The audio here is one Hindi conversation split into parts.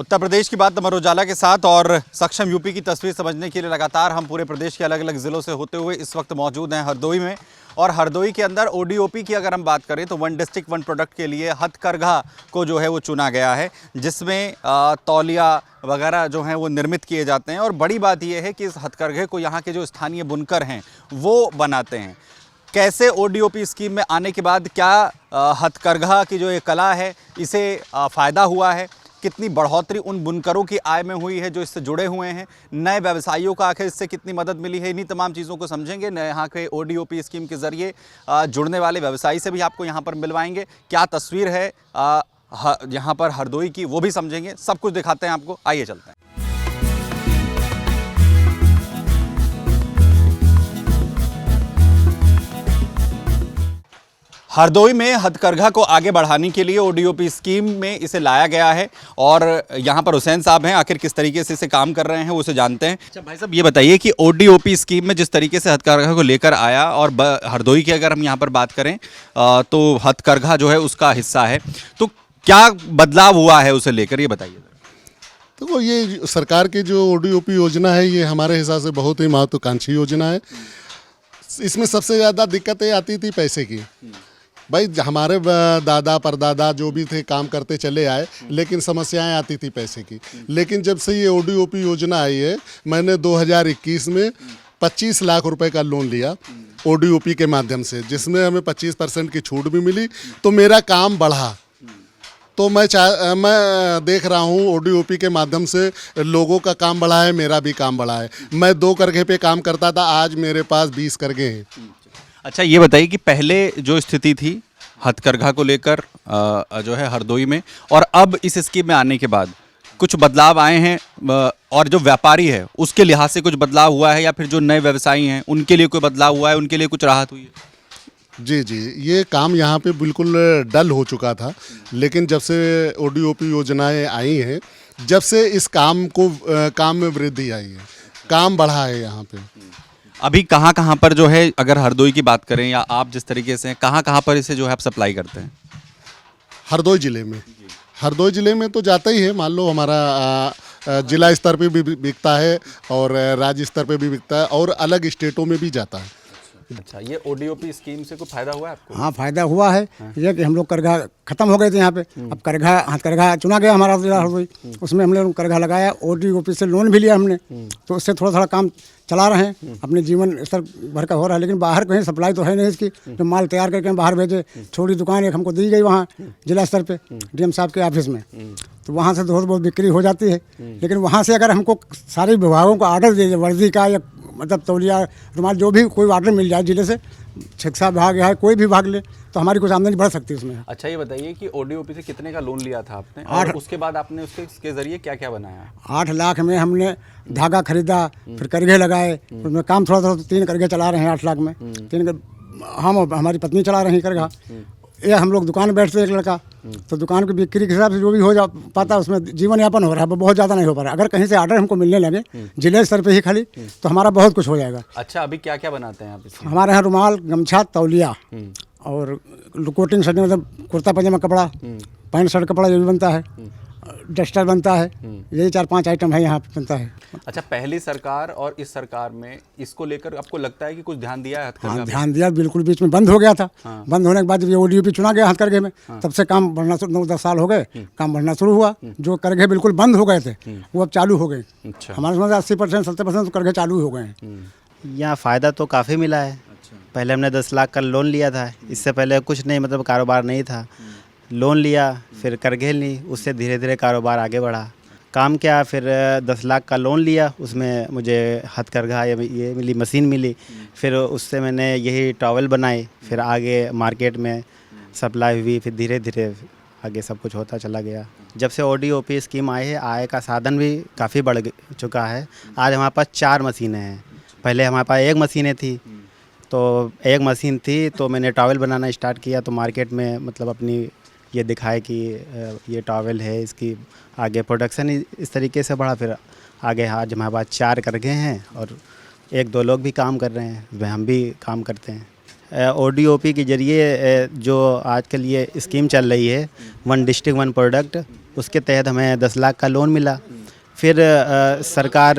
उत्तर प्रदेश की बात अमर उजाला के साथ और सक्षम यूपी की तस्वीर समझने के लिए लगातार हम पूरे प्रदेश के अलग अलग ज़िलों से होते हुए इस वक्त मौजूद हैं हरदोई में। और हरदोई के अंदर ओडीओपी की अगर हम बात करें तो वन डिस्ट्रिक्ट वन प्रोडक्ट के लिए हथकरघा को जो है वो चुना गया है, जिसमें तौलिया वगैरह जो हैं वो निर्मित किए जाते हैं। और बड़ी बात यह है कि इस हथकरघे को यहाँ के जो स्थानीय बुनकर हैं वो बनाते हैं। कैसे ओडीओपी स्कीम में आने के बाद क्या हथकरघा की जो ये कला है इसे फ़ायदा हुआ है, कितनी बढ़ोतरी उन बुनकरों की आय में हुई है जो इससे जुड़े हुए हैं, नए व्यवसायियों का आखिर इससे कितनी मदद मिली है, इन्हीं तमाम चीज़ों को समझेंगे। यहाँ के ओडीओपी स्कीम के ज़रिए जुड़ने वाले व्यवसायी से भी आपको यहाँ पर मिलवाएंगे। क्या तस्वीर है यहाँ पर हरदोई की वो भी समझेंगे, सब कुछ दिखाते हैं आपको। आइए चलते हैं। हरदोई में हथकरघा को आगे बढ़ाने के लिए ओडीओपी स्कीम में इसे लाया गया है और यहाँ पर हुसैन साहब हैं, आखिर किस तरीके से इसे काम कर रहे हैं वो उसे जानते हैं। अच्छा भाई साहब, ये बताइए कि ओडीओपी स्कीम में जिस तरीके से हथकरघा को लेकर आया और हरदोई की अगर हम यहाँ पर बात करें तो हथकरघा जो है उसका हिस्सा है, तो क्या बदलाव हुआ है उसे लेकर, ये बताइए। तो ये सरकार की जो ओडीओपी योजना है ये हमारे हिसाब से बहुत ही महत्वाकांक्षी योजना है। इसमें सबसे ज़्यादा दिक्कतें आती थी पैसे की। भाई हमारे दादा परदादा जो भी थे काम करते चले आए, लेकिन समस्याएं आती थी पैसे की। लेकिन जब से ये ओडीओपी योजना आई है, मैंने 2021 में 25 लाख रुपए का लोन लिया ओडीओपी के माध्यम से, जिसमें हमें 25% की छूट भी मिली, तो मेरा काम बढ़ा। तो मैं देख रहा हूँ ओडीओपी के माध्यम से लोगों का काम बढ़ा है, मेरा भी काम बढ़ा है। मैं 2 करघे पे काम करता था, आज मेरे पास 20 करघे हैं। अच्छा ये बताइए कि पहले जो स्थिति थी हथकरघा को लेकर जो है हरदोई में, और अब इस स्कीम में आने के बाद कुछ बदलाव आए हैं, और जो व्यापारी है उसके लिहाज से कुछ बदलाव हुआ है, या फिर जो नए व्यवसायी हैं उनके लिए कोई बदलाव हुआ है, उनके लिए कुछ राहत हुई है? जी, ये काम यहाँ पे बिल्कुल डल हो चुका था, लेकिन जब से ओडीओपी योजनाएं आई हैं, जब से इस काम में वृद्धि आई है, काम बढ़ा है यहाँ पे। अभी कहाँ पर जो है, अगर हरदोई की बात करें या आप जिस तरीके से कहाँ पर इसे जो है आप सप्लाई करते हैं? हरदोई ज़िले में तो जाता ही है। मान लो हमारा जिला स्तर पे भी बिकता है और राज्य स्तर पे भी बिकता है और अलग स्टेटों में भी जाता है। अच्छा, ये ओडीओपी स्कीम से कोई फायदा हुआ है आपको? हाँ, फायदा हुआ है। ये कि हम लोग करघा खत्म हो गए थे यहाँ पे, अब हथकरघा चुना गया हमारा जिला हरदोई, उसमें हमने करघा लगाया, ओडीओपी से लोन भी लिया हमने, तो उससे थोड़ा काम चला रहे हैं, अपने जीवन स्तर भर का हो रहा है। लेकिन बाहर कहीं सप्लाई तो है नहीं इसकी, जो माल तैयार करके हम बाहर भेजे। छोटी दुकान एक हमको दी गई वहाँ जिला स्तर पे डीएम साहब के ऑफिस में, तो वहाँ से थोड़ी बहुत बिक्री हो जाती है। लेकिन वहाँ से अगर हमको सारे विभागों को ऑर्डर दे, वर्दी का या मतलब तौलिया रुमाल जो भी कोई ऑर्डर मिल जाए जिले से, शिक्षा विभाग है कोई भी भाग ले, तो हमारी कुछ आमदनी बढ़ सकती है उसमें। अच्छा ये बताइए कि ओडीओपी से कितने का लोन लिया था आपने, और उसके बाद आपने उसके जरिए क्या क्या बनाया? 8 लाख में हमने धागा खरीदा, फिर करघे लगाए, उसमें काम थोड़ा 3 करघे चला रहे हैं 8 लाख में। 3 हम और हमारी पत्नी चला रही करघा। ये हम लोग दुकान में बैठते एक लड़का, तो दुकान की बिक्री के हिसाब से जो भी हो जा पाता उसमें जीवन यापन हो रहा है, बहुत ज़्यादा नहीं हो पा रहा है। अगर कहीं से ऑर्डर हमको मिलने लगे जिले स्तर पे ही खाली, तो हमारा बहुत कुछ हो जाएगा। अच्छा, अभी क्या क्या बनाते हैं आप इसमें? हमारे यहाँ रुमाल, गमछा, तौलिया और कोटिंग शर्ट, मतलब कुर्ता पजामा कपड़ा, पैंट शर्ट कपड़ा ये भी बनता है, डस्टर बनता है, यही 4-5 आइटम है यहाँ पे बनता है। अच्छा, पहली सरकार और इस सरकार में इसको लेकर आपको लगता है कि कुछ ध्यान दिया है हथकरघा? हाँ, ध्यान दिया, बिल्कुल। बीच में बंद हो गया था। बंद होने के बाद जब ये ओडीओपी चुना गया हथकरघे में, तब से काम बढ़ना शुरू, 9-10 साल हो गए, काम बढ़ना शुरू हुआ। जो करघे बिल्कुल बंद हो गए थे वो अब चालू हो गए। अच्छा। हमारे समझ 80% 70% करघे चालू हो गए हैं। यहाँ फ़ायदा तो काफ़ी मिला है। पहले हमने 10 लाख का लोन लिया था, इससे पहले कुछ नहीं, मतलब कारोबार नहीं था। लोन लिया, फिर करघे ली, उससे धीरे धीरे कारोबार आगे बढ़ा। काम क्या, फिर 10 लाख का लोन लिया, उसमें मुझे हथकरघा ये मिली, मशीन मिली, फिर उससे मैंने यही टॉवल बनाए, फिर आगे मार्केट में सप्लाई हुई, फिर धीरे धीरे आगे सब कुछ होता चला गया। जब से ओडीओपी स्कीम आई है, आय का साधन भी काफ़ी बढ़ चुका है। आज हमारे पास 4 मशीनें हैं, पहले हमारे पास 1 मशीनें थी। तो 1 मशीन थी तो मैंने टॉवल बनाना स्टार्ट किया, तो मार्केट में मतलब अपनी ये दिखाए कि ये टॉवल है, इसकी आगे प्रोडक्शन इस तरीके से बढ़ा। फिर आगे आज हमारे पास 4 करघे हैं और 1-2 लोग भी काम कर रहे हैं, वह हम भी काम करते हैं। ओडीओपी के ज़रिए जो आजकल ये स्कीम चल रही है, वन डिस्ट्रिक्ट वन प्रोडक्ट, उसके तहत हमें 10 लाख का लोन मिला। फिर सरकार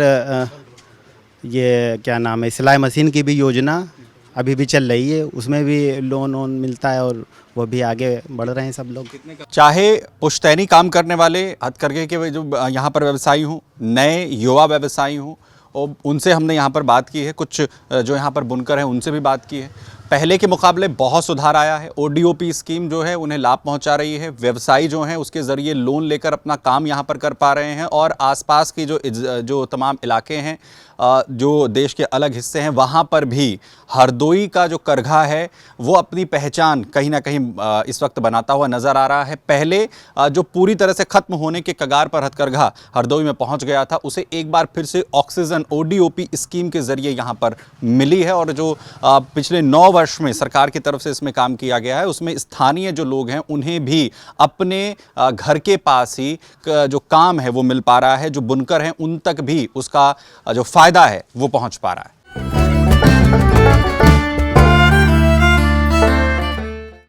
ये क्या नाम है, सिलाई मशीन की भी योजना अभी भी चल रही है, उसमें भी लोन मिलता है और वो भी आगे बढ़ रहे हैं सब लोग। चाहे पुश्तैनी काम करने वाले हथकरघे के जो यहाँ पर व्यवसायी हों, नए युवा व्यवसायी हों, और उनसे हमने यहाँ पर बात की है, कुछ जो यहाँ पर बुनकर हैं उनसे भी बात की है। पहले के मुकाबले बहुत सुधार आया है। ओडीओपी स्कीम जो है उन्हें लाभ पहुंचा रही है। व्यवसायी जो हैं उसके ज़रिए लोन लेकर अपना काम यहाँ पर कर पा रहे हैं, और आसपास की जो तमाम इलाके हैं, जो देश के अलग हिस्से हैं, वहाँ पर भी हरदोई का जो करघा है वो अपनी पहचान कहीं ना कहीं इस वक्त बनाता हुआ नज़र आ रहा है। पहले जो पूरी तरह से ख़त्म होने के कगार पर हथकरघा हरदोई में पहुँच गया था, उसे एक बार फिर से ऑक्सीजन ओडीओपी स्कीम के ज़रिए यहाँ पर मिली है। और जो पिछले 9 वर्ष में सरकार की तरफ से इसमें काम किया गया है, उसमें स्थानीय जो लोग हैं उन्हें भी अपने घर के पास ही जो काम है वो मिल पा रहा है। जो बुनकर हैं उन तक भी उसका जो फ़ायदा है वो पहुंच पा रहा है।